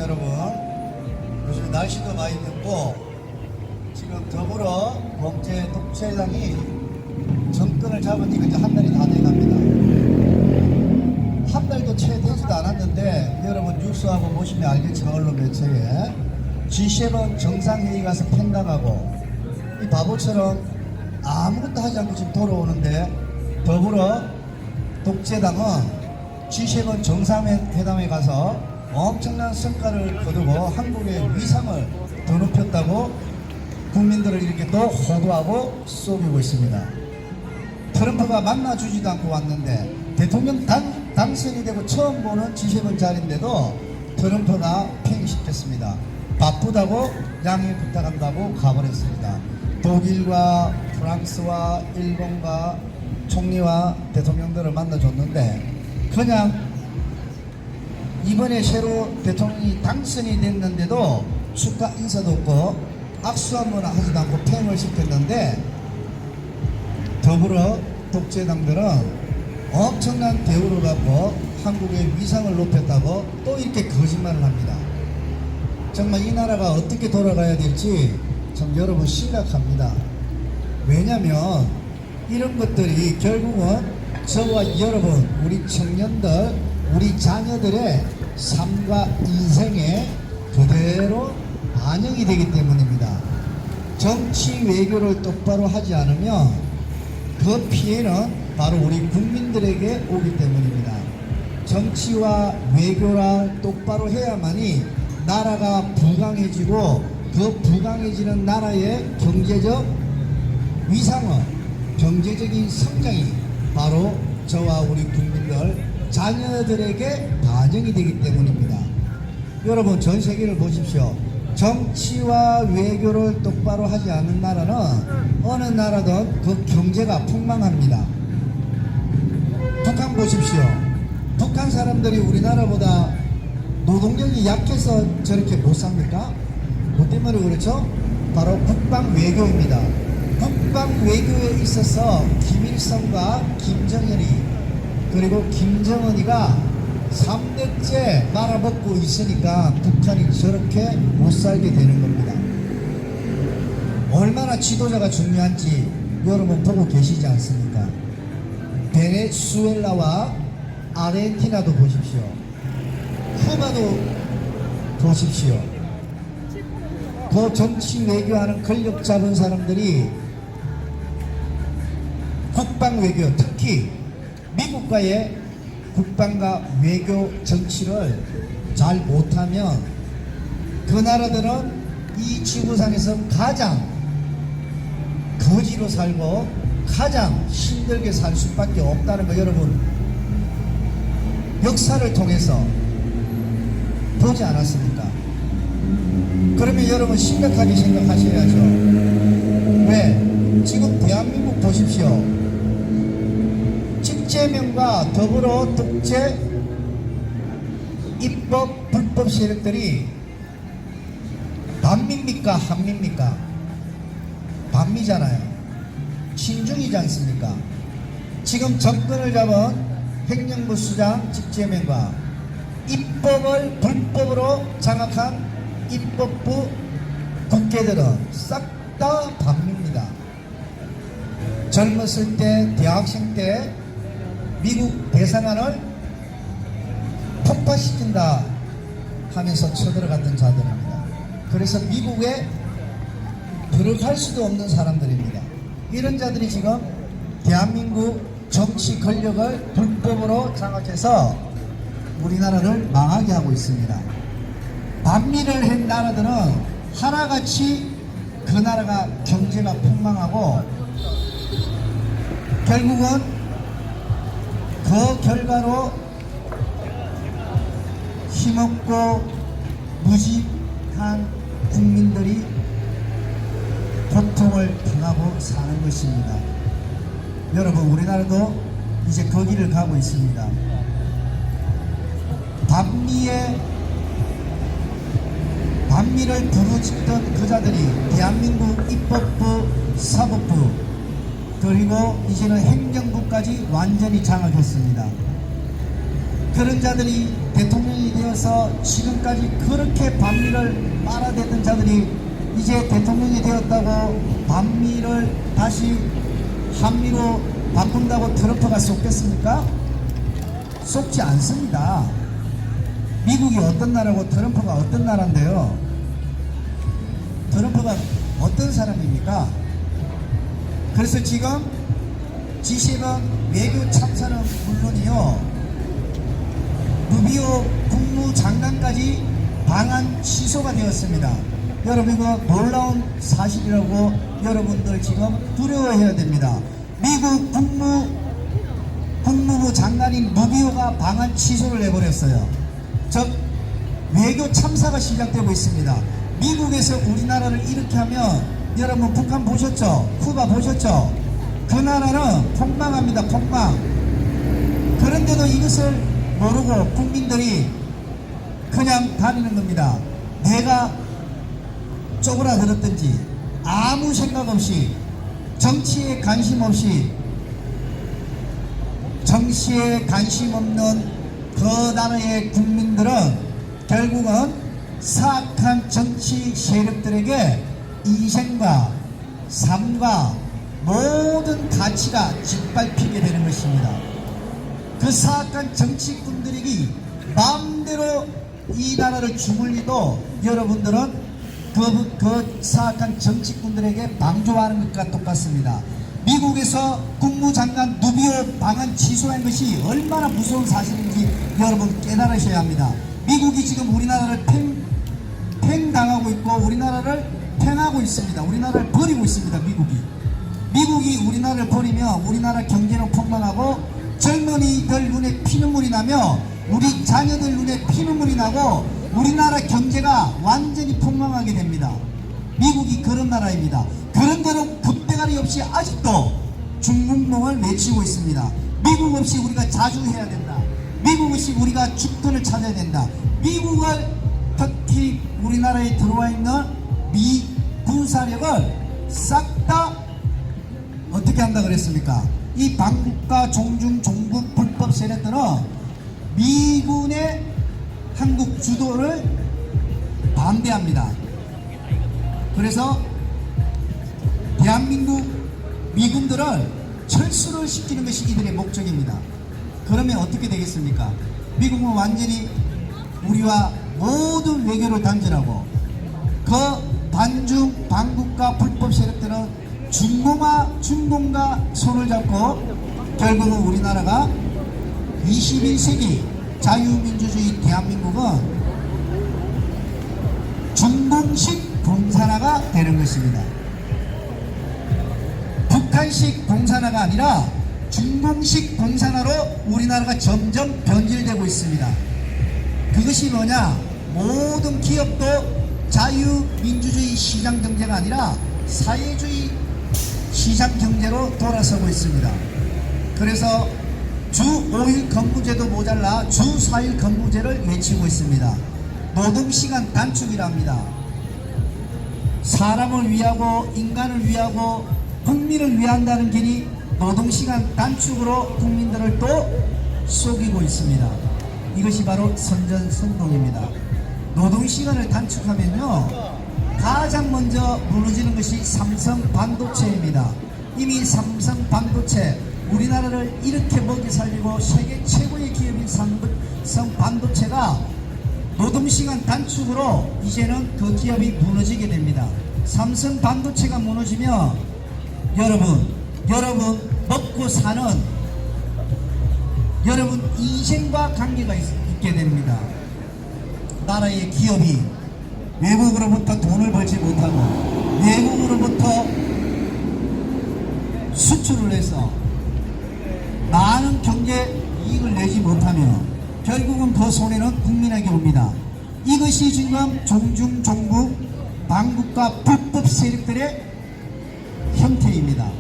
여러분, 요즘 날씨도 많이 덥고 지금 더불어 범죄 독재당이 정권을 잡은 지가 이제 한 달이 다 돼갑니다. 한 달도 채 되지도 않았는데 여러분 뉴스하고 보시면 알겠지만 언론 매체에 G7 정상회의 가서 팽당하고 이 바보처럼 아무것도 하지 않고 지금 돌아오는데 더불어 독재당은 G7 정상회담에 가서 엄청난 성과를 거두고 한국의 위상을 더 높였다고 국민들을 이렇게 또 호도하고 쏘기고 있습니다. 트럼프가 만나주지도 않고 왔는데 대통령 당선이 되고 처음 보는 G7 자리인데도 트럼프가 팽시켰습니다. 바쁘다고 양해 부탁한다고 가버렸습니다. 독일과 프랑스와 일본과 총리와 대통령들을 만나줬는데 그냥 이번에 새로 대통령이 당선이 됐는데도 축하 인사도 없고 악수 한번 하지도 않고 팽을 시켰는데 더불어 독재당들은 엄청난 대우를 받고 한국의 위상을 높였다고 또 이렇게 거짓말을 합니다. 정말 이 나라가 어떻게 돌아가야 될지 참 여러분 심각합니다. 왜냐면 이런 것들이 결국은 저와 여러분, 우리 청년들, 우리 자녀들의 삶과 인생에 그대로 반영이 되기 때문입니다. 정치 외교를 똑바로 하지 않으면 그 피해는 바로 우리 국민들에게 오기 때문입니다. 정치와 외교를 똑바로 해야만이 나라가 부강해지고 그 부강해지는 나라의 경제적 위상은 경제적인 성장이 바로 저와 우리 국민들 자녀들에게 반영이 되기 때문입니다. 여러분 전 세계를 보십시오. 정치와 외교를 똑바로 하지 않는 나라는 어느 나라든 그 경제가 폭망합니다. 북한 보십시오. 북한 사람들이 우리나라보다 노동력이 약해서 저렇게 못 삽니까? 뭐 때문에 그렇죠? 바로 국방 외교입니다. 국방 외교에 있어서 김일성과 김정일이 그리고 김정은이가 3대째 말아먹고 있으니까 북한이 저렇게 못 살게 되는 겁니다. 얼마나 지도자가 중요한지 여러분 보고 계시지 않습니까? 베네수엘라와 아르헨티나도 보십시오. 쿠바도 보십시오. 그 정치 외교하는 권력 잡은 사람들이 국방 외교, 특히 미국과의 국방과 외교 정치를 잘 못하면 그 나라들은 이 지구상에서 가장 거지로 살고 가장 힘들게 살 수밖에 없다는 거 여러분 역사를 통해서 보지 않았습니까? 그러면 여러분 심각하게 생각하셔야죠. 왜? 지금 대한민국 보십시오. 집재명과 더불어 독재 입법 불법 세력들이 반미입니까? 한미입니까? 반미잖아요. 친중이지 않습니까? 지금 정권을 잡은 행정부 수장 집재명과 입법을 불법으로 장악한 입법부 국회들은 싹 다 반미입니다. 젊었을 때 대학생 때 미국 대사관을 폭파시킨다 하면서 쳐들어갔던 자들입니다. 그래서 미국에 들어갈 수도 없는 사람들입니다. 이런 자들이 지금 대한민국 정치 권력을 불법으로 장악해서 우리나라를 망하게 하고 있습니다. 반미를 한 나라들은 하나같이 그 나라가 경제가 폭망하고 결국은 그 결과로 힘없고 무직한 국민들이 고통을 당하고 사는 것입니다. 여러분 우리나라도 이제 그 길을 가고 있습니다. 반미를 부르짖던 그자들이 대한민국 입법부, 사법부 그리고 이제는 행정부까지 완전히 장악했습니다. 그런 자들이 대통령이 되어서 지금까지 그렇게 반미를 빨아대던 자들이 이제 대통령이 되었다고 반미를 다시 한미로 바꾼다고 트럼프가 속겠습니까? 속지 않습니다. 미국이 어떤 나라고 트럼프가 어떤 나라인데요. 트럼프가 어떤 사람입니까? 그래서 지금 G7 외교 참사는 물론이요, 루비오 국무장관까지 방한 취소가 되었습니다. 여러분, 이거 놀라운 사실이라고 여러분들 지금 두려워해야 됩니다. 미국 국무부 장관인 루비오가 방한 취소를 해버렸어요. 즉 외교 참사가 시작되고 있습니다. 미국에서 우리나라를 이렇게 하면, 여러분 북한 보셨죠? 쿠바 보셨죠? 그 나라는 폭망합니다. 폭망. 그런데도 이것을 모르고 국민들이 그냥 다니는 겁니다. 내가 쪼그라들었든지 아무 생각 없이, 정치에 관심 없이, 정치에 관심 없는 그 나라의 국민들은 결국은 사악한 정치 세력들에게 인생과 삶과 모든 가치가 짓밟히게 되는 것입니다. 그 사악한 정치꾼들이 마음대로 이 나라를 주물리도 여러분들은 그 사악한 정치꾼들에게 방조하는 것과 똑같습니다. 미국에서 국무장관 루비오 방한 취소한 것이 얼마나 무서운 사실인지 여러분 깨달으셔야 합니다. 미국이 지금 우리나라를 팽당하고 있고 우리나라를 팽하고 있습니다. 우리나라를 버리고 있습니다. 미국이 우리나라를 버리면 우리나라 경제는 폭망하고 젊은이들 눈에 피눈물이 나며 우리 자녀들 눈에 피눈물이 나고 우리나라 경제가 완전히 폭망하게 됩니다. 미국이 그런 나라입니다. 그런데도 급대가리 없이 아직도 중국몽을 외치고 있습니다. 미국 없이 우리가 자주해야 된다. 미국 없이 우리가 죽돈을 찾아야 된다. 미국을, 특히 우리나라에 들어와 있는 미 군사력을 싹 다 어떻게 한다 그랬습니까? 이 반국가 종중 종북 불법 세력들은 미군의 한국 주도를 반대합니다. 그래서 대한민국 미군들을 철수를 시키는 것이 이들의 목적입니다. 그러면 어떻게 되겠습니까? 미국은 완전히 우리와 모든 외교를 단절하고 그 반중 반국가 불법 세력들은 중공과 손을 잡고 결국은 우리나라가 21세기 자유민주주의 대한민국은 중공식 공산화가 되는 것입니다. 북한식 공산화가 아니라 중공식 공산화로 우리나라가 점점 변질되고 있습니다. 그것이 뭐냐? 모든 기업도 자유민주주의 시장경제가 아니라 사회주의 시장경제로 돌아서고 있습니다. 그래서 주 5일 근무제도 모자라 주 4일 근무제를 외치고 있습니다. 노동시간 단축이랍니다. 사람을 위하고 인간을 위하고 국민을 위한다는 길이 노동시간 단축으로 국민들을 또 속이고 있습니다. 이것이 바로 선전선동입니다. 노동시간을 단축하면요, 가장 먼저 무너지는 것이 삼성 반도체입니다. 이미 삼성 반도체, 우리나라를 이렇게 먹여 살리고 세계 최고의 기업인 삼성 반도체가 노동시간 단축으로 이제는 그 기업이 무너지게 됩니다. 삼성 반도체가 무너지면 여러분 먹고 사는 여러분 인생과 관계가 있게 됩니다. 나라의 기업이 외국으로부터 돈을 벌지 못하고 외국으로부터 수출을 해서 많은 경제 이익을 내지 못하면 결국은 그 손해는 국민에게 옵니다. 이것이 지금 종북 반국가 불법 세력들의 형태입니다.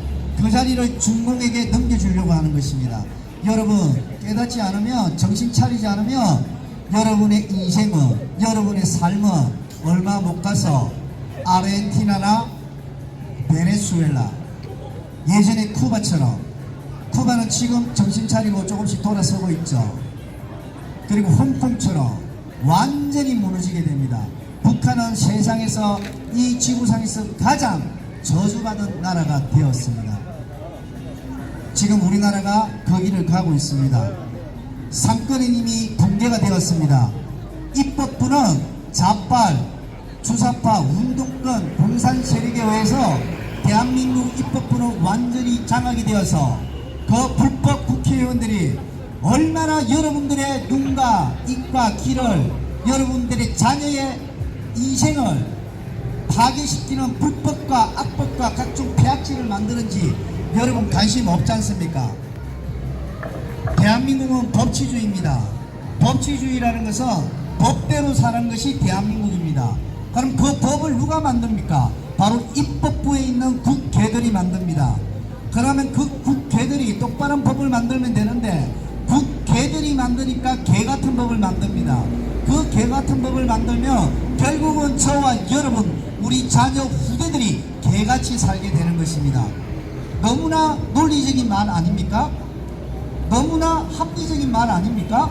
그 자리를 중공에게 넘겨주려고 하는 것입니다. 여러분 깨닫지 않으면, 정신 차리지 않으면 여러분의 인생은, 여러분의 삶은 얼마 못 가서 아르헨티나나 베네수엘라, 예전에 쿠바처럼, 쿠바는 지금 정신 차리고 조금씩 돌아서고 있죠. 그리고 홍콩처럼 완전히 무너지게 됩니다. 북한은 세상에서 이 지구상에서 가장 저주받은 나라가 되었습니다. 지금 우리나라가 거기를 가고 있습니다. 삼권은 이미 붕괴가 되었습니다. 입법부는 좌빨, 주사파, 운동권, 공산 세력에 의해서 대한민국 입법부는 완전히 장악이 되어서 그 불법 국회의원들이 얼마나 여러분들의 눈과 입과 귀를, 여러분들의 자녀의 인생을 파괴시키는 불법과 악법과 각종 폐악질을 만드는지 여러분 관심 없지 않습니까? 대한민국은 법치주의입니다. 법치주의라는 것은 법대로 사는 것이 대한민국입니다. 그럼 그 법을 누가 만듭니까? 바로 입법부에 있는 국회들이 만듭니다. 그러면 그 국회들이 똑바른 법을 만들면 되는데 국회들이 만드니까 개같은 법을 만듭니다. 그 개같은 법을 만들면 결국은 저와 여러분, 우리 자녀 후대들이 개같이 살게 되는 것입니다. 너무나 논리적인 말 아닙니까? 너무나 합리적인 말 아닙니까?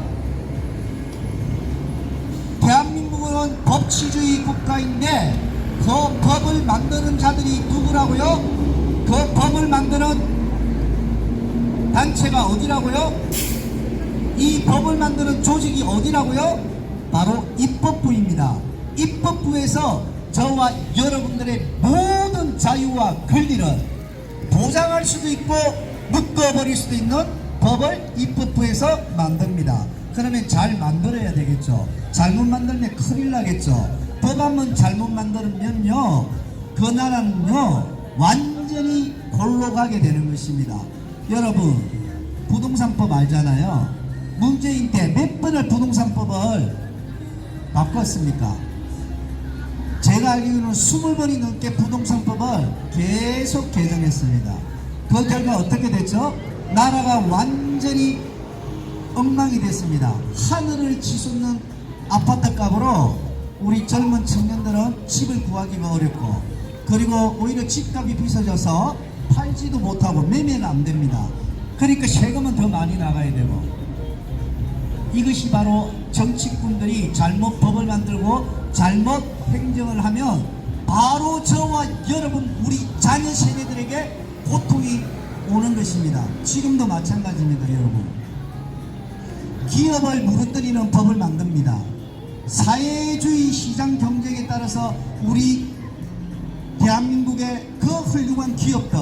대한민국은 법치주의 국가인데 그 법을 만드는 자들이 누구라고요? 그 법을 만드는 단체가 어디라고요? 이 법을 만드는 조직이 어디라고요? 바로 입법부입니다. 입법부에서 저와 여러분들의 모든 자유와 권리를 보장할 수도 있고 묶어버릴 수도 있는 법을 입법부에서 만듭니다. 그러면 잘 만들어야 되겠죠. 잘못 만들면 큰일 나겠죠. 법 한번 잘못 만들면요, 그 나라는요 완전히 골로 가게 되는 것입니다. 여러분, 부동산법 알잖아요. 문재인 때 몇 번을 부동산법을 바꿨습니까? 제가 알기로는 20번이 넘게 부동산법을 계속 개정했습니다. 그 결과 어떻게 됐죠? 나라가 완전히 엉망이 됐습니다. 하늘을 치솟는 아파트 값으로 우리 젊은 청년들은 집을 구하기가 어렵고, 그리고 오히려 집값이 비싸져서 팔지도 못하고 매매가 안 됩니다. 그러니까 세금은 더 많이 나가야 되고, 이것이 바로 정치꾼들이 잘못 법을 만들고 잘못 행정을 하면 바로 저와 여러분, 우리 자녀 세대들에게 고통이 오는 것입니다. 지금도 마찬가지입니다. 여러분, 기업을 무너뜨리는 법을 만듭니다. 사회주의 시장 경쟁에 따라서 우리 대한민국의 그 훌륭한 기업들,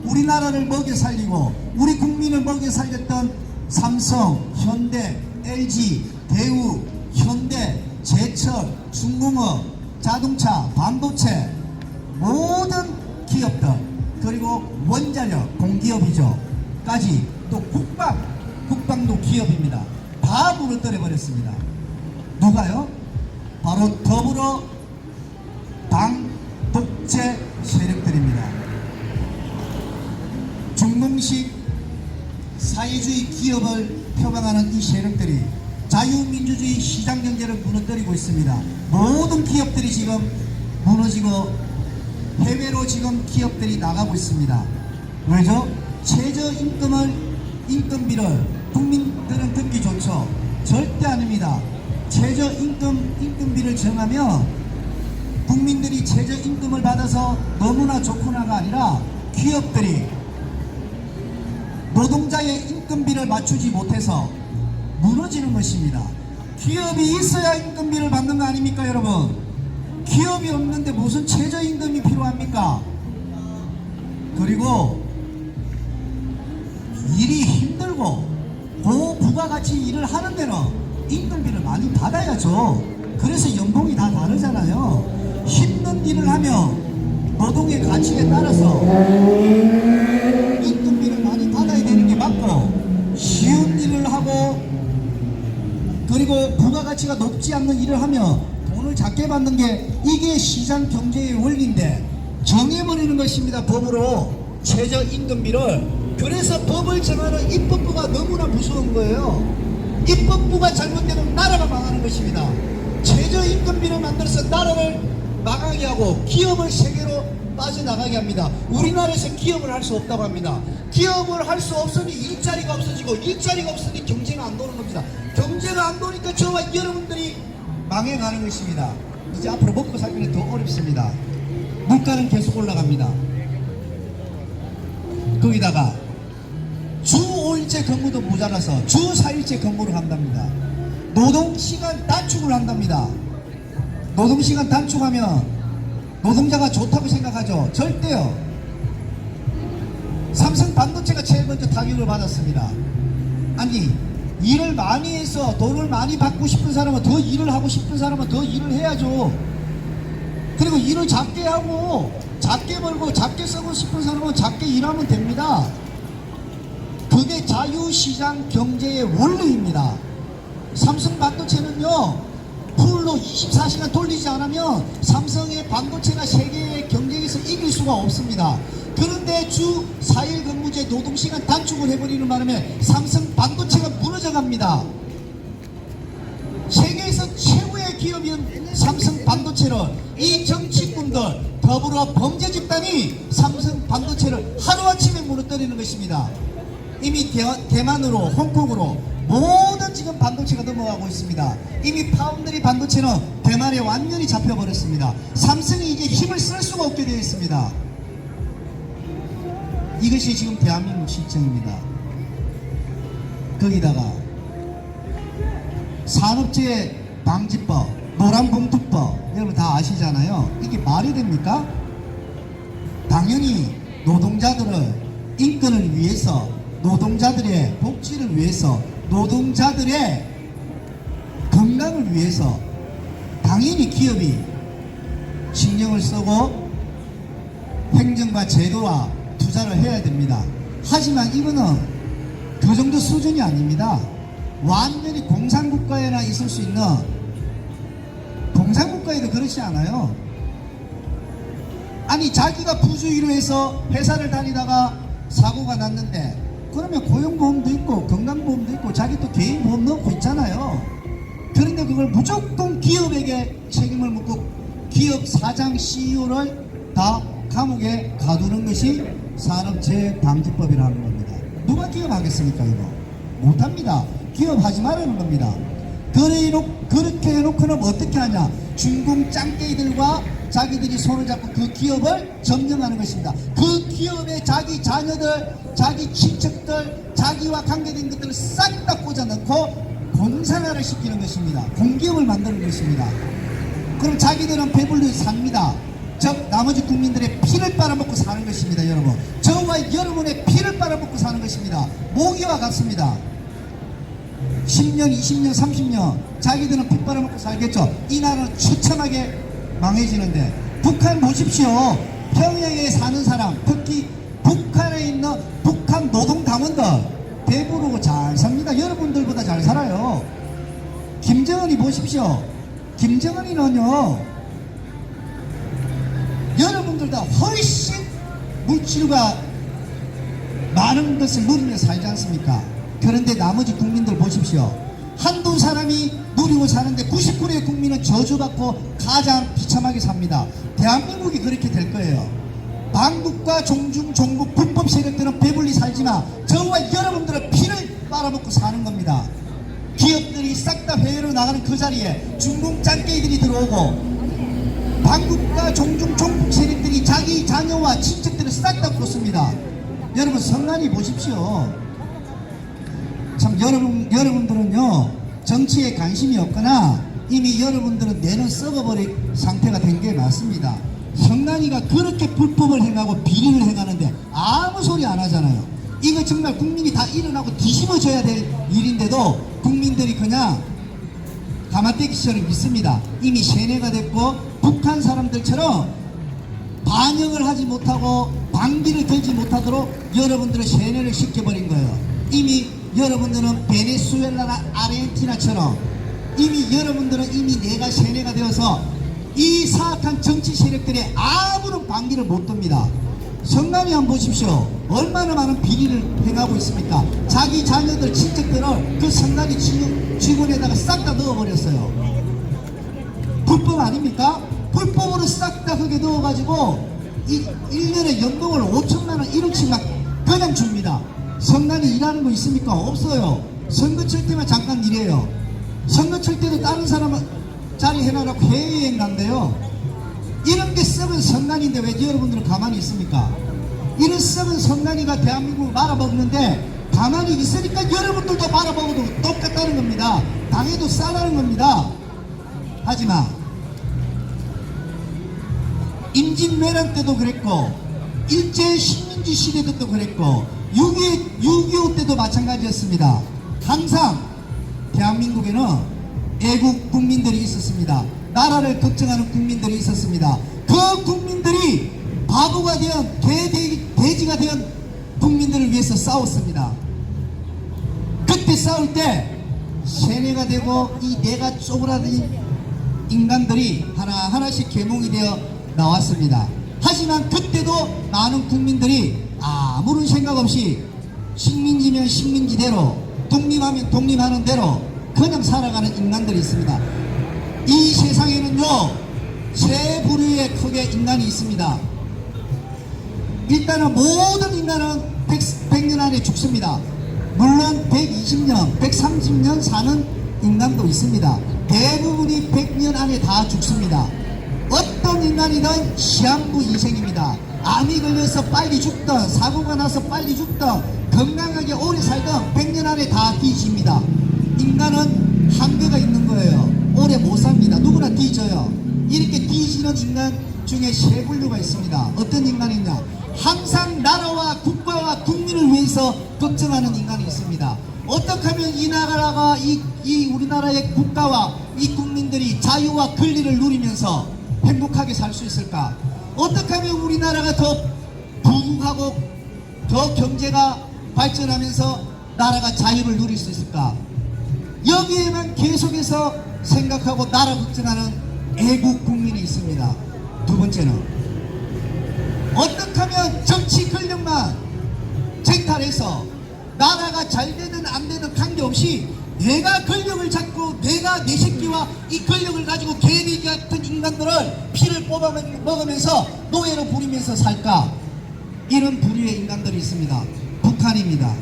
우리나라를 먹여 살리고 우리 국민을 먹여 살렸던 삼성, 현대, LG, 대우, 현대, 제철, 중공업, 자동차, 반도체, 모든 기업들, 그리고 원자력, 공기업이죠 까지, 또 국방도 기업입니다. 다 무너뜨려 버렸습니다. 누가요? 바로 더불어 당 독재 세력들입니다. 중공식 사회주의 기업을 표방하는 이 세력들이 자유민주주의 시장경제를 무너뜨리고 있습니다. 모든 기업들이 지금 무너지고 해외로 지금 기업들이 나가고 있습니다. 왜죠? 인건비를 국민들은 듣기 좋죠. 절대 아닙니다. 인건비를 정하면 국민들이 최저임금을 받아서 너무나 좋구나가 아니라 기업들이 노동자의 인건비를 맞추지 못해서 무너지는 것입니다. 기업이 있어야 인건비를 받는 거 아닙니까, 여러분? 기업이 없는데 무슨 최저임금이 필요합니까? 그리고 일이 힘들고 고부가가치 일을 하는 데는 임금비를 많이 받아야죠. 그래서 연봉이 다 다르잖아요. 힘든 일을 하면 노동의 가치에 따라서 임금비를 많이 받아야 되는 게 맞고, 쉬운 일을 하고 그리고 부가가치가 높지 않는 일을 하면 돈을 작게 받는 게, 이게 시장 경제의 원리인데 정해버리는 것입니다. 법으로 최저임금비를. 그래서 법을 정하는 입법부가 너무나 무서운 거예요. 입법부가 잘못되면 나라가 망하는 것입니다. 최저임금비를 만들어서 나라를 망하게 하고 기업을 세계로 빠져나가게 합니다. 우리나라에서 기업을 할 수 없다고 합니다. 기업을 할 수 없으니 일자리가 없어지고 일자리가 없으니 경제가 안 도는 겁니다. 경제가 안 도니까 저와 여러분들이 망해가는 것입니다. 이제 앞으로 먹고 살기는 더 어렵습니다. 물가는 계속 올라갑니다. 거기다가 주 5일째 근무도 모자라서 주 4일째 근무를 한답니다. 노동시간 단축을 한답니다. 노동시간 단축하면 노동자가 좋다고 생각하죠? 절대요. 삼성 반도체가 제일 먼저 타격을 받았습니다. 아니, 일을 많이 해서 돈을 많이 받고 싶은 사람은 더 일을 하고 싶은 사람은 더 일을 해야죠. 그리고 일을 작게 하고 작게 벌고 작게 쓰고 싶은 사람은 작게 일하면 됩니다. 그게 자유시장 경제의 원리입니다. 삼성 반도체는요, 풀로 24시간 돌리지 않으면 삼성의 반도체가 세계의 경쟁에서 이길 수가 없습니다. 그런데 주 4일 근무제 노동시간 단축을 해버리는 바람에 삼성 반도체가 무너져 갑니다. 세계에서 최고의 기업인 삼성 반도체를 이 정치꾼들 더불어 범죄 집단이 삼성 반도체를 하루아침에 무너뜨리는 것입니다. 이미 대만으로 홍콩으로 모든 지금 반도체가 넘어가고 있습니다. 이미 파운드리 반도체는 대만에 완전히 잡혀버렸습니다. 삼성이 이제 힘을 쓸 수가 없게 되어 있습니다. 이것이 지금 대한민국 실정입니다. 거기다가 산업재해 방지법, 노란봉투법 여러분 다 아시잖아요. 이게 말이 됩니까? 당연히 노동자들의 인권을 위해서, 노동자들의 복지를 위해서, 노동자들의 건강을 위해서 당연히 기업이 신경을 쓰고 행정과 제도와 투자를 해야 됩니다. 하지만 이거는 그 정도 수준이 아닙니다. 완전히 공산국가에나 있을 수 있는, 공산국가에도 그렇지 않아요. 아니, 자기가 부주의로 해서 회사를 다니다가 사고가 났는데 그러면 고용보험도 있고 건강보험도 있고 자기 또 개인보험 넣고 있잖아요. 그런데 그걸 무조건 기업에게 책임을 묻고 기업 사장 CEO를 다 감옥에 가두는 것이 산업재해방지법이라는 겁니다. 누가 기업하겠습니까? 이거 못합니다. 기업하지 말라는 겁니다. 그렇게 해놓고는 어떻게 하냐, 중공 짱깨이들과 자기들이 손을 잡고 그 기업을 점령하는 것입니다. 그 기업에 자기 자녀들, 자기 친척들, 자기와 관계된 것들을 싹 다 꽂아넣고 공산화를 시키는 것입니다. 공기업을 만드는 것입니다. 그럼 자기들은 배불리 삽니다. 즉 나머지 국민들의 피를 빨아먹고 사는 것입니다. 여러분, 저와 여러분의 피를 빨아먹고 사는 것입니다. 모기와 같습니다. 10년, 20년, 30년 자기들은 피 빨아먹고 살겠죠. 이 나라는 처참하게 망해지는데, 북한 보십시오. 평양에 사는 사람, 특히 북한에 있는 북한 노동당원들 배부르고 잘 삽니다. 여러분들보다 잘 살아요. 김정은이 보십시오. 김정은이는요, 여러분들보다 훨씬 물질과 많은 것을 누리며 살지 않습니까? 그런데 나머지 국민들 보십시오. 한두 사람이 누리고 사는데 99%의 국민은 저주받고 가장 비참하게 삽니다. 대한민국이 그렇게 될 거예요. 반국과 종중, 종북, 불법 세력들은 배불리 살지만 저와 여러분들은 피를 빨아먹고 사는 겁니다. 기업들이 싹 다 해외로 나가는 그 자리에 중공 짱깨이들이 들어오고 반국과 종중, 종북 세력들이 자기 자녀와 친척들을 싹 다 꽂습니다. 여러분 성난이 보십시오. 참 여러분들은요 정치에 관심이 없거나 이미 여러분들은 뇌는 썩어버린 상태가 된 게 맞습니다. 성난이가 그렇게 불법을 행하고 비리를 행하는데 아무 소리 안 하잖아요. 이거 정말 국민이 다 일어나고 뒤집어져야 될 일인데도 국민들이 그냥 가마떼기처럼 믿습니다. 이미 세뇌가 됐고 북한 사람들처럼 반영을 하지 못하고 방비를 들지 못하도록 여러분들을 세뇌를 시켜버린 거예요. 이미 여러분들은 베네수엘라나 아르헨티나처럼 이미 여러분들은 이미 내가 세뇌가 되어서 이 사악한 정치 세력들의 아무런 방기를 못 듭니다. 성남이 한번 보십시오. 얼마나 많은 비리를 행하고 있습니까? 자기 자녀들 친척들을 그 성남이 직원에다가 싹 다 넣어버렸어요. 불법 아닙니까? 불법으로 싹 싹 다 흙에 넣어가지고 1년에 연봉을 5천만 원 1억씩 막 그냥 줍니다. 선관위 일하는 거 있습니까? 없어요. 선거 칠 때만 잠깐 일해요. 선거 칠 때도 다른 사람 자리 해놔놓고 해외여행 간대요. 이런 게 썩은 선관위인데 왜 여러분들은 가만히 있습니까? 이런 썩은 선관위가 대한민국을 말아먹는데 가만히 있으니까 여러분들도 말아먹어도 똑같다는 겁니다. 당해도 싸다는 겁니다. 하지만 임진왜란 때도 그랬고 일제 식민지 시대 때도 그랬고 6.25 때도 마찬가지였습니다. 항상 대한민국에는 애국 국민들이 있었습니다. 나라를 걱정하는 국민들이 있었습니다. 그 국민들이 바보가 되어 돼지가 되어 국민들을 위해서 싸웠습니다. 그때 싸울 때 세뇌가 되고 이 뇌가 쪼그라든 인간들이 하나하나씩 계몽이 되어 나왔습니다. 하지만 그때도 많은 국민들이 아무런 생각 없이 식민지면 식민지대로 독립하면 독립하는 대로 그냥 살아가는 인간들이 있습니다. 이 세상에는요 세 부류의 크게 인간이 있습니다. 일단은 모든 인간은 100년 안에 죽습니다. 물론 120년, 130년 사는 인간도 있습니다. 대부분이 100년 안에 다 죽습니다. 어떤 인간이든 시한부 인생입니다. 암이 걸려서 빨리 죽든 사고가 나서 빨리 죽든 건강하게 오래 살든 100년 안에 다 뒤집니다. 인간은 한계가 있는 거예요. 오래 못 삽니다. 누구나 뒤져요. 이렇게 뒤지는 인간 중에 세 분류가 있습니다. 어떤 인간이냐? 항상 나라와 국가와 국민을 위해서 걱정하는 인간이 있습니다. 어떻게 하면 이 나라가 이 우리나라의 국가와 이 국민들이 자유와 권리를 누리면서 행복하게 살 수 있을까? 어떻게 하면 우리나라가 더 부국하고 더 경제가 발전하면서 나라가 자유를 누릴 수 있을까? 여기에만 계속해서 생각하고 나라 걱정하는 애국 국민이 있습니다. 두 번째는 어떻게 하면 정치 권력만 쟁탈해서 나라가 잘 되든 안 되든 관계없이 내가 권력을 잡고 내가 내 새끼와 이 권력을 가지고 개돼지 같은 인간들을 피를 뽑아 먹으면서 노예로 부리면서 살까? 이런 부류의 인간들이 있습니다. 북한입니다.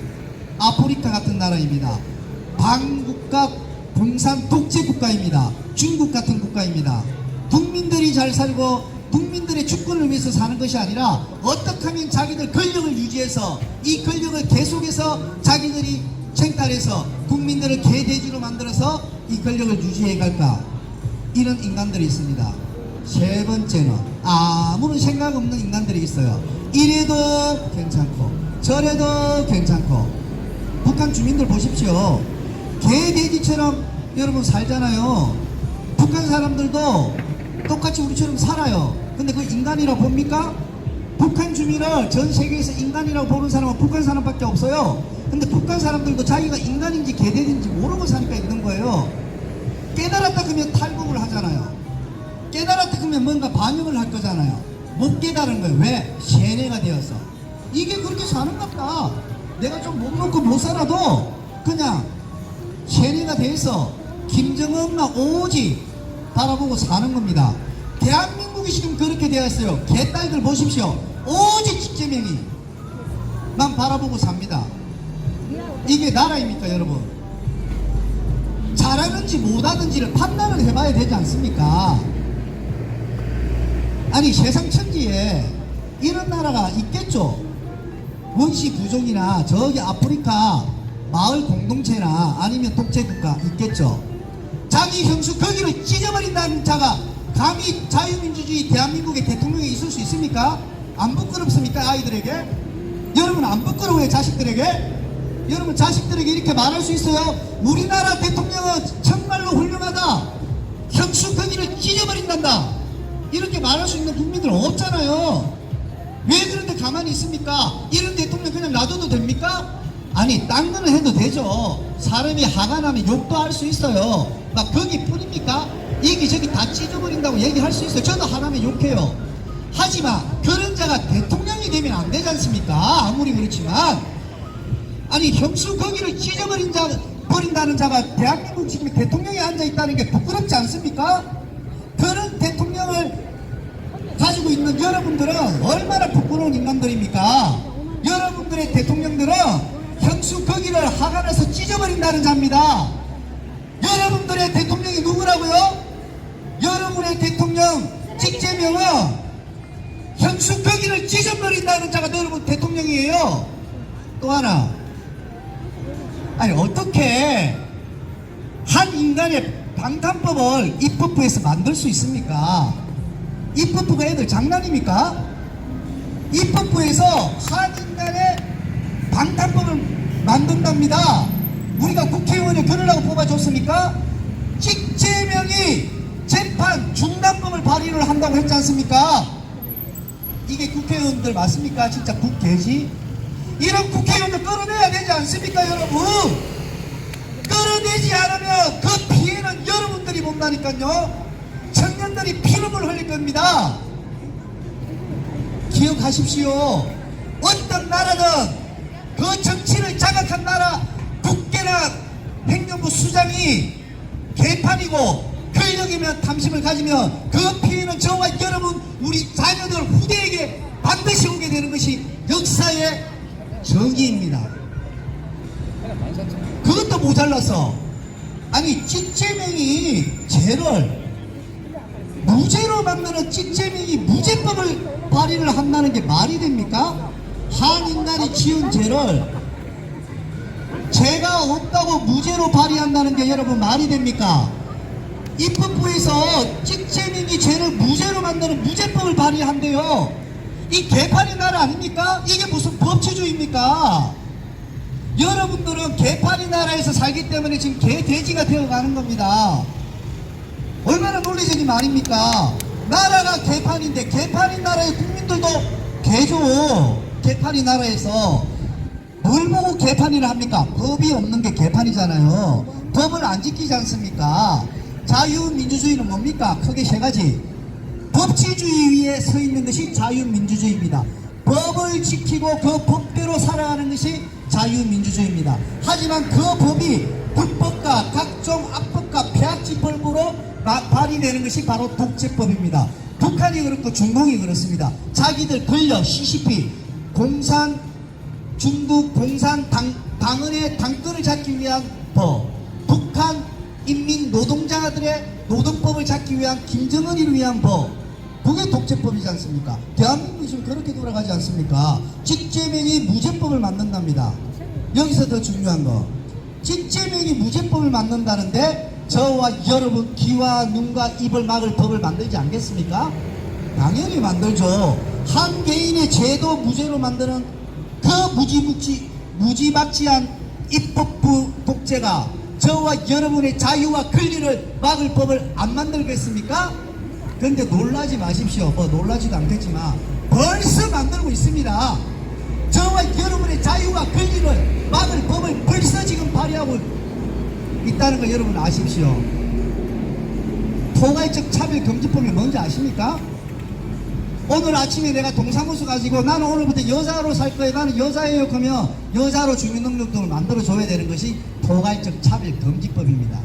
아프리카 같은 나라입니다. 반국가 공산 독재 국가입니다. 중국 같은 국가입니다. 국민들이 잘 살고 국민들의 주권을 위해서 사는 것이 아니라 어떻게 하면 자기들 권력을 유지해서 이 권력을 계속해서 자기들이 쟁탈해서 국민들을 개돼지로 만들어서 이 권력을 유지해 갈까? 이런 인간들이 있습니다. 세 번째는 아무런 생각 없는 인간들이 있어요. 이래도 괜찮고 저래도 괜찮고. 북한 주민들 보십시오. 개돼지처럼 여러분 살잖아요. 북한 사람들도 똑같이 우리처럼 살아요. 근데 그 인간이라고 봅니까? 북한 주민을 전 세계에서 인간이라고 보는 사람은 북한 사람밖에 없어요. 근데 북한 사람들도 자기가 인간인지 개돼지인지 모르고 사니까 있는 거예요. 깨달았다 그러면 탈북을 하잖아요. 깨달았다 그러면 뭔가 반영을 할 거잖아요. 못 깨달은 거예요. 왜? 세뇌가 되어서. 이게 그렇게 사는갑다. 내가 좀 못 먹고 못 살아도 그냥 세뇌가 돼서 김정은만 오직 바라보고 사는 겁니다. 대한민국이 지금 그렇게 되어 있어요. 개딸들 보십시오. 오직 직제명이 만 바라보고 삽니다. 이게 나라입니까 여러분? 잘하는지 못하는지를 판단을 해봐야 되지 않습니까? 아니 세상 천지에 이런 나라가 있겠죠? 원시 부족이나 저기 아프리카 마을 공동체나 아니면 독재국가 있겠죠? 자기 형수 거기를 찢어버린다는 자가 감히 자유민주주의 대한민국의 대통령이 있을 수 있습니까? 안 부끄럽습니까 아이들에게? 여러분 안 부끄러워요 자식들에게? 여러분 자식들에게 이렇게 말할 수 있어요? 우리나라 대통령은 정말로 훌륭하다. 형수 거기를 찢어버린단다. 이렇게 말할 수 있는 국민들은 없잖아요. 왜 그런데 가만히 있습니까? 이런 대통령 그냥 놔둬도 됩니까? 아니 딴 거는 해도 되죠. 사람이 화가 나면 욕도 할 수 있어요. 막 거기 뿐입니까? 여기저기 다 찢어버린다고 얘기할 수 있어요. 저도 하나면 욕해요. 하지만 그런 자가 대통령이 되면 안 되지 않습니까? 아무리 그렇지만 아니 형수 거기를 찢어버린다는 자가 대한민국 지금 대통령에 앉아있다는 게 부끄럽지 않습니까? 그런 대통령을 그러면 여러분들은 얼마나 부끄러운 인간들입니까? 여러분들의 대통령들은 형수 거기를 하관해서 찢어버린다는 자입니다. 여러분들의 대통령이 누구라고요? 여러분의 대통령 직제명은 형수 거기를 찢어버린다는 자가 여러분 대통령이에요. 또 하나, 아니 어떻게 한 인간의 방탄법을 입법부에서 만들 수 있습니까? 입법부가 애들 장난입니까? 입법부에서 한 인간의 방탄법을 만든답니다. 우리가 국회의원을 그러려고 뽑아줬습니까? 직제명이 재판 중단법을 발의를 한다고 했지 않습니까? 이게 국회의원들 맞습니까? 진짜 국개지? 이런 국회의원들 끌어내야 되지 않습니까, 여러분? 끌어내지 않으면 그 피해는 여러분들이 본다니까요. 청년들이 피눈물 흘릴 겁니다. 기억하십시오. 어떤 나라든 그 정치를 장악한 나라 국회나 행정부 수장이 개판이고 권력이면 탐심을 가지면 그 피해는 저와 여러분 우리 자녀들 후대에게 반드시 오게 되는 것이 역사의 정의입니다. 그것도 모자라서 아니 직제명이 죄를 무죄로 만드는 직제명이 무죄법을 발의를 한다는 게 말이 됩니까? 한 인간이 지은 죄를 죄가 없다고 무죄로 발의한다는 게 여러분 말이 됩니까? 입법부에서 직제명이 죄를 무죄로 만드는 무죄법을 발의한대요. 이 개판의 나라 아닙니까? 이게 무슨 법치주의입니까? 여러분들은 개판의 나라에서 살기 때문에 지금 개돼지가 되어가는 겁니다. 얼마나 논리적인 말입니까? 나라가 개판인데 개판인 나라의 국민들도 개죠. 개판인 나라에서 뭘 보고 개판이라 합니까? 법이 없는 게 개판이잖아요. 법을 안 지키지 않습니까? 자유민주주의는 뭡니까? 크게 세 가지. 법치주의 위에 서 있는 것이 자유민주주의입니다. 법을 지키고 그 법대로 살아가는 것이 자유민주주의입니다. 하지만 그 법이 불법과 각종 악법과 폐악지법으로 발의되는 것이 바로 독재법입니다. 북한이 그렇고 중공이 그렇습니다. 자기들 권력 CCP 중국 공산 당헌의 당권을 잡기 위한 법, 북한 인민 노동자들의 노동법을 잡기 위한 김정은이를 위한 법, 그게 독재법이지 않습니까? 대한민국이 지금 그렇게 돌아가지 않습니까? 직제명이 무죄법을 만든답니다. 여기서 더 중요한 거, 직제명이 무죄법을 만든다는데 저와 여러분 귀와 눈과 입을 막을 법을 만들지 않겠습니까? 당연히 만들죠. 한 개인의 죄도 무죄로 만드는 그 무지막지한 입법부 독재가 저와 여러분의 자유와 권리를 막을 법을 안 만들겠습니까? 그런데 놀라지 마십시오. 뭐 놀라지도 않겠지만 벌써 만들고 있습니다. 저와 여러분의 자유와 권리를 막을 법을 벌써 지금 발의하고 있다는 걸 여러분 아십시오. 포괄적 차별금지법이 뭔지 아십니까? 오늘 아침에 내가 동사무소 가지고 나는 오늘부터 여자로 살 거예요. 나는 여자예요. 그러면 여자로 주민등록등을 만들어줘야 되는 것이 포괄적 차별금지법입니다.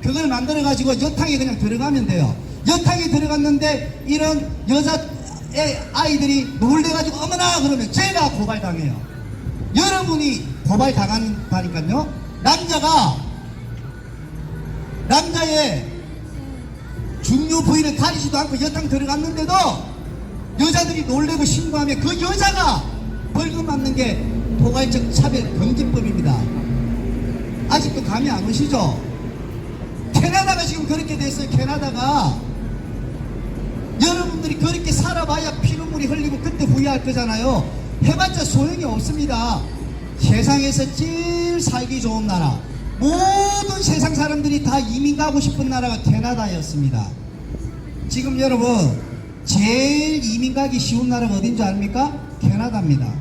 그걸 만들어가지고 여탕에 그냥 들어가면 돼요. 여탕에 들어갔는데 이런 여자의 아이들이 놀래가지고 어머나 그러면 제가 고발당해요. 여러분이 고발당한다니까요. 남자의 중요 부위를 가리지도 않고 여탕 들어갔는데도 여자들이 놀래고 신고하면 그 여자가 벌금 맞는 게 포괄적 차별금지법입니다. 아직도 감이 안 오시죠? 캐나다가 지금 그렇게 됐어요. 캐나다가 여러분들이 그렇게 살아봐야 피눈물이 흘리고 그때 후회할 거잖아요. 해봤자 소용이 없습니다. 세상에서 제일 살기 좋은 나라, 모든 세상 사람들이 다 이민 가고 싶은 나라가 캐나다였습니다. 지금 여러분 제일 이민 가기 쉬운 나라가 어딘지 압니까? 캐나다입니다.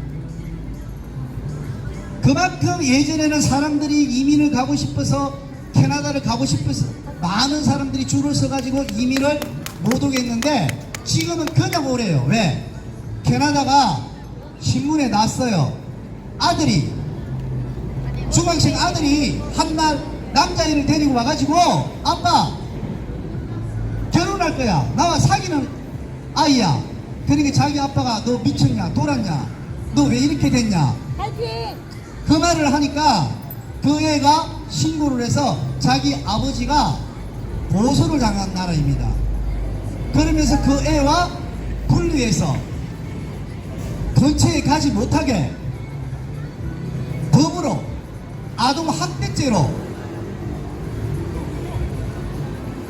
그만큼 예전에는 사람들이 이민을 가고 싶어서 캐나다를 가고 싶어서 많은 사람들이 줄을 서가지고 이민을 못 오겠는데 지금은 그냥 오래요. 왜? 캐나다가 신문에 났어요. 아들이 중학생 아들이 한날 남자애를 데리고 와가지고 아빠 결혼할 거야. 나와 사귀는 아이야. 그러니까 자기 아빠가 너 미쳤냐, 돌았냐, 너 왜 이렇게 됐냐, 파이팅! 그 말을 하니까 그 애가 신고를 해서 자기 아버지가 고소를 당한 나라입니다. 그러면서 그 애와 분리해서 근처에 가지 못하게 법으로 아동학대죄로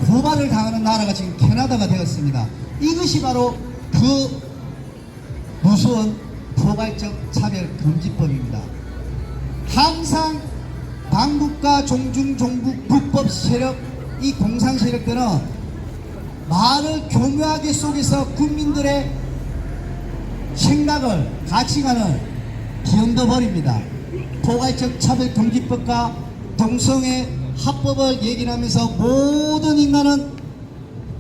고발을 당하는 나라가 지금 캐나다가 되었습니다. 이것이 바로 그 무서운 포괄적 차별금지법입니다. 항상 반국가 종중종북 불법 세력, 이 공산 세력들은 말을 교묘하게 속에서 국민들의 생각을, 가치관을 뒤흔들어 버립니다. 포괄적 차별금지법과 동성애 합법을 얘기를 하면서 모든 인간은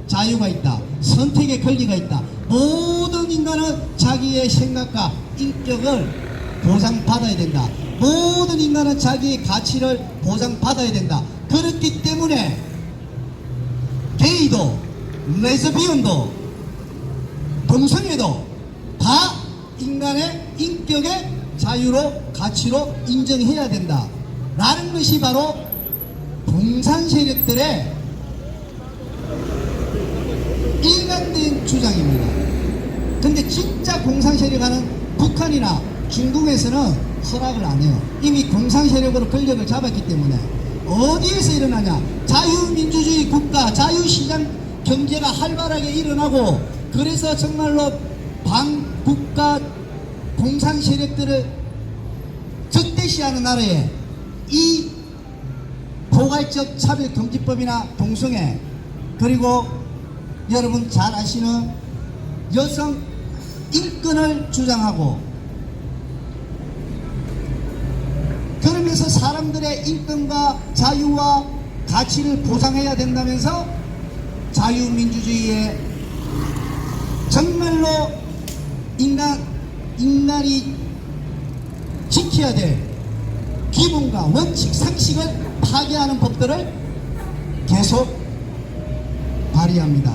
자유가 있다, 선택의 권리가 있다, 모든 인간은 자기의 생각과 인격을 보장받아야 된다, 모든 인간은 자기의 가치를 보장받아야 된다. 그렇기 때문에 게이도, 레즈비언도, 동성애도 다 인간의 인격의 자유로, 가치로 인정해야 된다 라는 것이 바로 공산 세력들의 일관된 주장입니다. 근데 진짜 공산 세력하는 북한이나 중국에서는 허락을 안 해요. 이미 공산 세력으로 권력을 잡았기 때문에. 어디에서 일어나냐? 자유민주주의 국가, 자유시장 경제가 활발하게 일어나고, 그래서 정말로 반국가 공산 세력들을 적대시하는 나라에 이 포괄적 차별금지법이나 동성애, 그리고 여러분 잘 아시는 여성 인권을 주장하고, 그러면서 사람들의 인권과 자유와 가치를 보장해야 된다면서 자유민주주의에 정말로 인간이 지켜야 될 기본과 원칙, 상식을 파괴하는 법들을 계속 발휘합니다.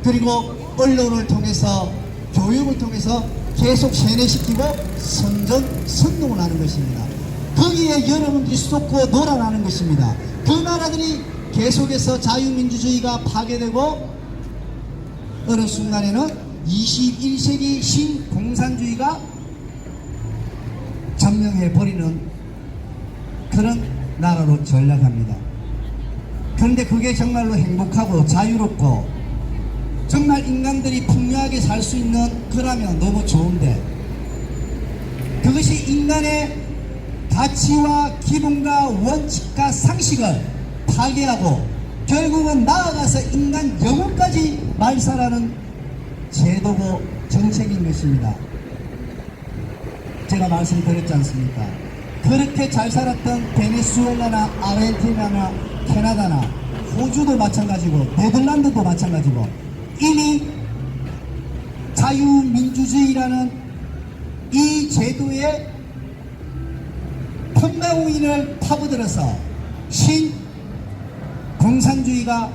그리고 언론을 통해서, 교육을 통해서 계속 세뇌시키고 선동을 하는 것입니다. 거기에 여러분들이 쏟고 놀아나는 것입니다. 그 나라들이 계속해서 자유민주주의가 파괴되고, 어느 순간에는 21세기 신공산주의가 점령해버리는 그런 나라로 전락합니다. 그런데 그게 정말로 행복하고 자유롭고 정말 인간들이 풍요하게 살 수 있는 거라면 너무 좋은데, 그것이 인간의 가치와 기본과 원칙과 상식을 파괴하고 결국은 나아가서 인간 영혼까지 말살하는 제도고 정책인 것입니다. 제가 말씀드렸지 않습니까? 그렇게 잘 살았던 베네수엘라나 아르헨티나나 캐나다나 호주도 마찬가지고 네덜란드도 마찬가지고 이미 자유민주주의라는 이 제도의 폰다우인을 파고들어서 신공산주의가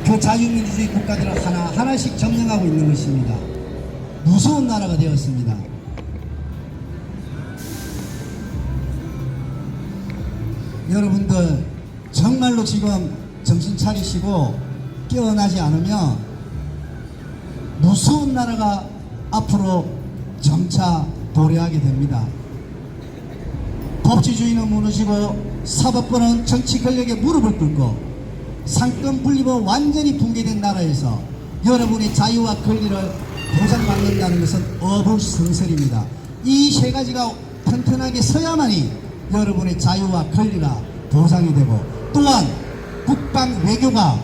그 자유민주주의 국가들을 하나하나씩 점령하고 있는 것입니다. 무서운 나라가 되었습니다. 여러분들 정말로 지금 정신 차리시고 깨어나지 않으면 무서운 나라가 앞으로 점차 도래하게 됩니다. 법치주의는 무너지고 사법부는 정치 권력에 무릎을 꿇고 상권 분립은 완전히 붕괴된 나라에서 여러분의 자유와 권리를 보장받는다는 것은 어불성설입니다. 이 세 가지가 튼튼하게 서야만이 여러분의 자유와 권리가 보장이 되고, 또한 국방 외교가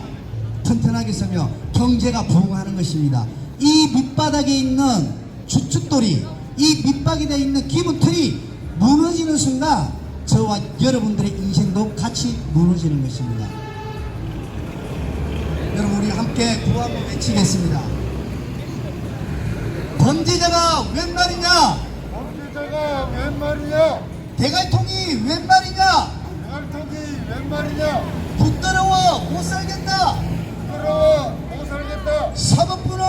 튼튼하게 서며 경제가 부흥하는 것입니다. 이 밑바닥에 있는 주춧돌이, 이 밑바닥에 있는 기본 틀이 무너지는 순간 저와 여러분들의 인생도 같이 무너지는 것입니다. 여러분, 우리 함께 구호 한번 외치겠습니다. 범죄자가 웬 말이냐? 범죄자가 웬 말이냐? 대갈통이 웬 말이냐? 대갈통이 웬 말이냐? 부끄러워 못 살겠다. 부끄러워 못 살겠다. 사법부는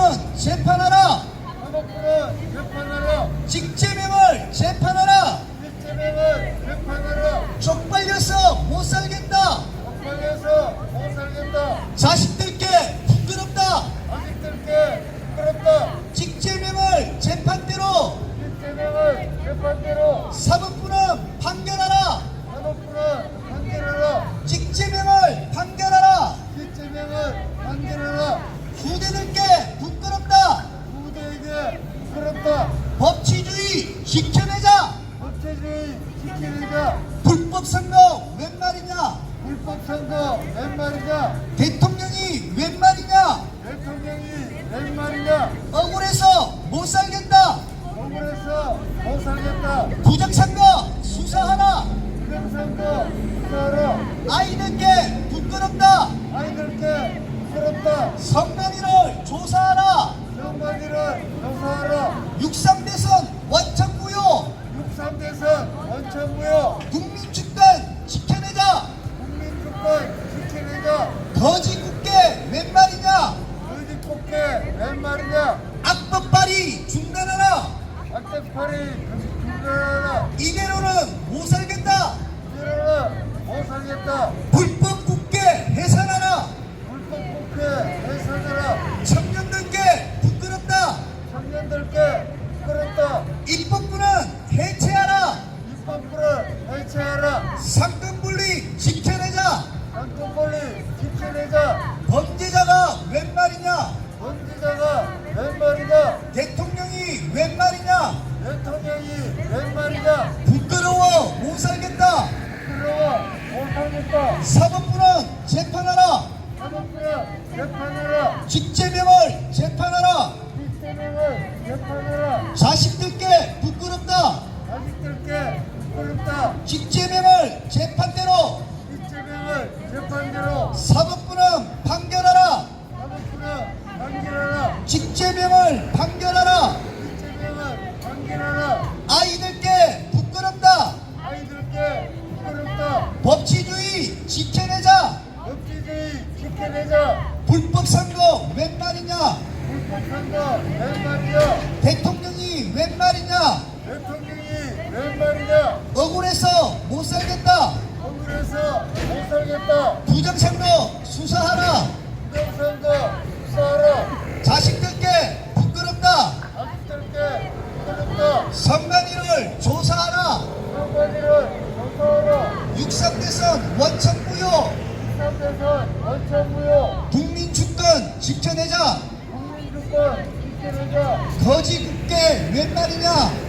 재판하라. 사법부는 재판하라. 직제명을 재판하라. 실제명을 재판하라. 쪽팔려서 못 살겠다. 쪽팔려서 못 살겠다. 자식들께 부끄럽다. 자식들께 부끄럽다. 직제명을 재판대로. 실제명을 재판대로. 사법부는 판결하라. 사법부는 판결하라. 직제명을 판결하라. 실제명을 판결하라. 후대들께 부끄럽다. 후대에게 부끄럽다. 법치주의 지켜내자. 법치주의 지키자. 불법선거 웬 말이냐. 불법선거 웬 말이냐. 대통령이 웬 말이냐. 대통령이 웬 말이냐. 억울해서 못 살겠다. 억울해서 못 살겠다. 부정선거 수사하라. 부정선거 수사하라. 아이들께 부끄럽다. 아이들께 부끄럽다. 성명위를 조사하라. 정관이를 조사하라. 63대선 원천무효. 63대선 원천무효. 국민주권 지켜내자. 국민주권 지켜내자. 거지국회 웬 말이냐. 의지국회 웬 말이냐. 악법 발의 중단하라. 악대팔이 중단하라. 이대로는 못 살겠다. 이대로는 못 살겠다. 불법국회 해산하라. 불법국회 해산하라. 청년들께 부끄럽다. 청년들께 부끄럽다. 입법부는 해체하라. 입법부를 해체하라. 상권분리 지켜내자. 상권권리 지켜내자. 범죄자가 웬 말이냐. 범죄자가 웬 말이냐. 대통령이 웬 말이냐. 대통령이 웬 말이냐. 부끄러워 못 살겠다. 부끄러워 못 살겠다. 사법부는 재판하라. 사법부는 재판하라. 직제명을 재판하라. 시스템을 재판하라. 자식들께 부끄럽다. 자식들께 부끄럽다. 직제명을 재판대로. 시스템을 재판대로. 사법부는 판결하라. 사법부는 판결하라. 직제명을 판결하라. 시스템을 판결하라. 아이들께 부끄럽다. 아이들께 부끄럽다. 법치주의 지켜내자. 법치주의 지켜내자. 불법선거 웬 말이냐. 불법선거 웬 말이냐. 대통령이 웬 말이냐. 대통령이 웬 말이냐. 억울해서 못 살겠다. 억울해서 못 살겠다. 부정선거 수사하라. 부정선거 수사하라. 자식들께 부끄럽다. 자식들께 부끄럽다. 선관위를 조사하라. 선관위를 조사하라. 63대선 원천무효. 13대선 원천무효. 국민주권 지켜내자. 국민주권 지켜내자. 거지국회 웬 말이냐.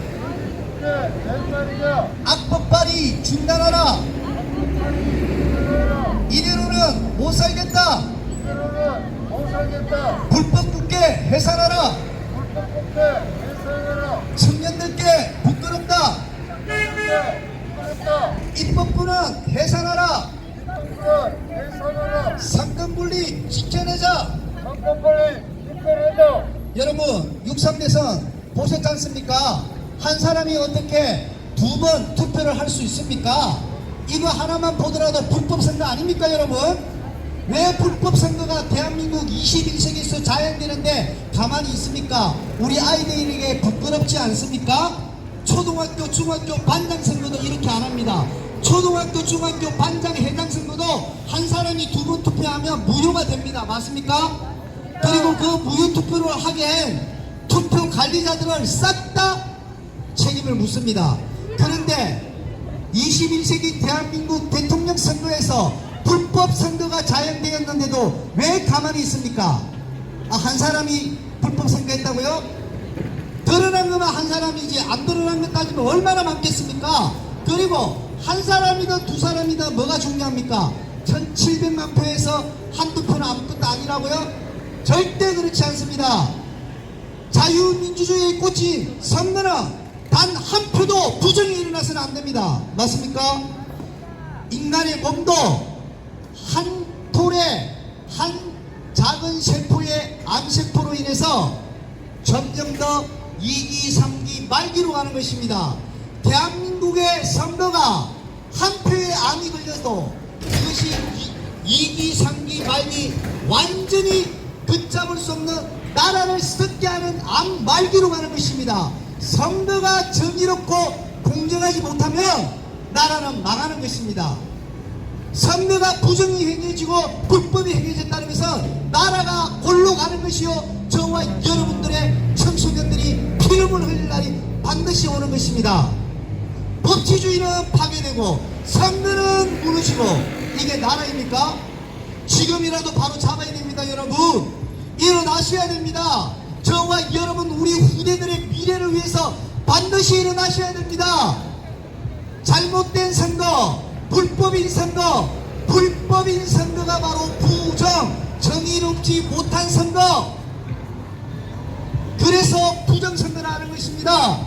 의지국회 웬 말이냐. 악법 발의 중단하라. 악법파리 지켜내라. 이대로는 못 살겠다. 이대로는 못 살겠다. 불법국회 해산하라. 불법국회 해산하라. 청년들께 부끄럽다. 청년들께 부끄럽다. 입법부는 해산하라. 입법부는 해산하라. 상권분리 지켜내자. 상권빨리 지켜내자. 여러분 63대선 보셨지 않습니까? 한 사람이 어떻게 두 번 투표를 할 수 있습니까? 이거 하나만 보더라도 불법선거 아닙니까 여러분? 왜 불법선거가 대한민국 21세기에서 자행되는데 가만히 있습니까? 우리 아이들에게 부끄럽지 않습니까? 초등학교, 중학교 반장 선거도 이렇게 안 합니다. 초등학교, 중학교 반장, 회장 선거도 한 사람이 두 번 투표하면 무효가 됩니다. 맞습니까? 그리고 그 무효 투표를 하기엔 투표 관리자들을 싹 다 책임을 묻습니다. 그런데 21세기 대한민국 대통령 선거에서 불법 선거가 자행되었는데도 왜 가만히 있습니까? 한 사람이 불법 선거했다고요? 드러난 것만 한 사람이지 안 드러난 것 따지면 얼마나 많겠습니까? 그리고 한 사람이든 두 사람이든 뭐가 중요합니까? 1700만 표에서 한두 표는 아무것도 아니라고요? 절대 그렇지 않습니다. 자유민주주의의 꽃인 선거는 단 한 표도 부정이 일어나서는 안 됩니다. 맞습니까? 인간의 몸도 한 톨에 한 작은 세포의 암세포로 인해서 점점 더 2기, 3기, 말기로 가는 것입니다. 대한민국의 선거가 한 표의 암이 걸려도 그것이 2기, 3기, 말기 완전히 붙잡을 수 없는 나라를 썩게 하는 암말기로 가는 것입니다. 선거가 정의롭고 공정하지 못하면 나라는 망하는 것입니다. 선거가 부정이 행해지고 불법이 행해졌다는 것은 나라가 홀로 가는 것이요, 저와 여러분들의 청소년들이 피름을 흘릴 날이 반드시 오는 것입니다. 법치주의는 파괴되고 선거는 무너지고, 이게 나라입니까? 지금이라도 바로 잡아야 됩니다. 여러분, 일어나셔야 됩니다. 저와 여러분, 우리 후대들의 미래를 위해서 반드시 일어나셔야 됩니다. 잘못된 선거, 불법인 선거가 바로 부정, 정의롭지 못한 선거, 그래서 부정선거를 하는 것입니다.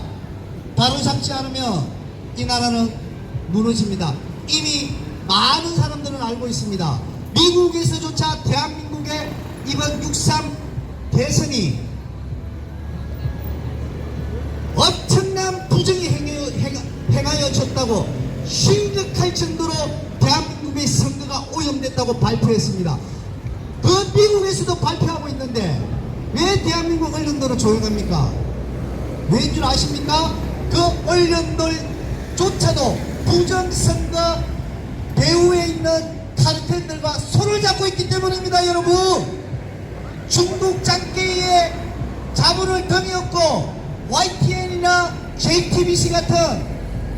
바로 잡지 않으면 이 나라는 무너집니다. 이미 많은 사람들은 알고 있습니다. 미국에서조차 대한민국의 이번 6.3 대선이 엄청난 부정이 행하여졌다고 심각할 정도로 대한민국의 선거가 오염됐다고 발표했습니다. 그 미국에서도 발표하고 있는데 왜 대한민국 언론들은 조용합니까? 왜인 줄 아십니까? 그 언론들조차도 부정선거 배후에 있는 카르텔들과 손을 잡고 있기 때문입니다. 여러분, 중국 짱깨의 자본을 등에 업고 YTN이나 JTBC 같은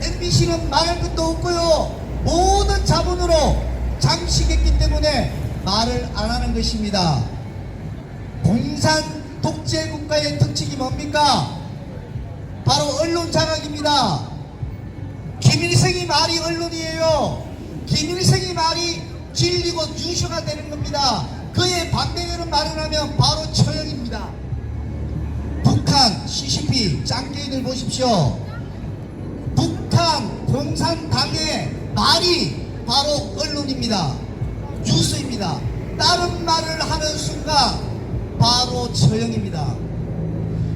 MBC는 말할 것도 없고요, 모든 자본으로 장식했기 때문에 말을 안 하는 것입니다. 공산 독재 국가의 특징이 뭡니까? 바로 언론 장악입니다. 김일성이 말이 언론이에요. 김일성이 말이 진리고 뉴스가 되는 겁니다. 그에 반대되는 말을 하면 바로 처형입니다. 북한 CCP 짱깨들 보십시오. 북한 공산당의 말이 바로 언론입니다. 뉴스입니다. 다른 말을 하는 순간 바로 처형입니다.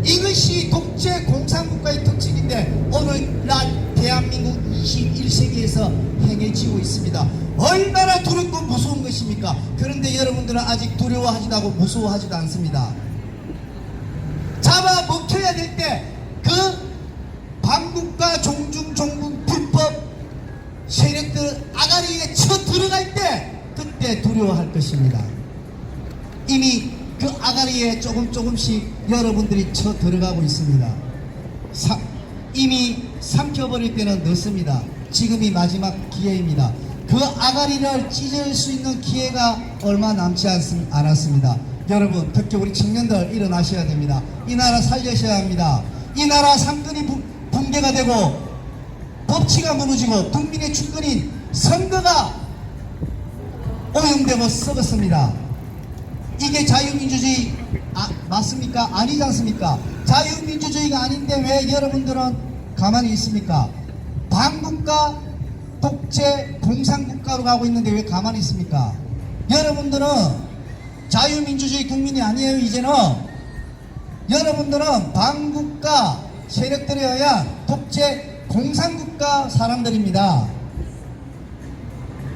이것이 독재 공산국가의 특징인데 오늘날 대한민국 21세기에서 행해지고 있습니다. 얼마나 두렵고 무서운 것입니까? 그런데 여러분들은 아직 두려워하지도 않고 무서워하지도 않습니다. 잡아먹혀야 될 때 그 반국가 종중종북 불법 세력들 아가리에 쳐 들어갈 때 그때 두려워할 것입니다. 이미 그 아가리에 조금씩 여러분들이 쳐 들어가고 있습니다. 이미 삼켜버릴 때는 늦습니다. 지금이 마지막 기회입니다. 그 아가리를 찢을 수 있는 기회가 얼마 남지 않았습니다. 여러분, 특히 우리 청년들 일어나셔야 됩니다. 이 나라 살려셔야 합니다. 이 나라 상권이 붕괴가 되고 법치가 무너지고 국민의 주권인 선거가 오염되고 썩었습니다. 이게 자유민주주의 맞습니까? 아니지 않습니까? 자유민주주의가 아닌데 왜 여러분들은 가만히 있습니까? 반국가 독재 공산국가로 가고 있는데 왜 가만히 있습니까? 여러분들은 자유민주주의 국민이 아니에요. 이제는 여러분들은 반국가 세력들에 의한 독재 공산국가 사람들입니다.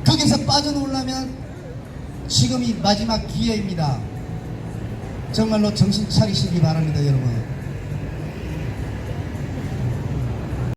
거기서 빠져나오려면 지금이 마지막 기회입니다. 정말로 정신 차리시기 바랍니다. 여러분.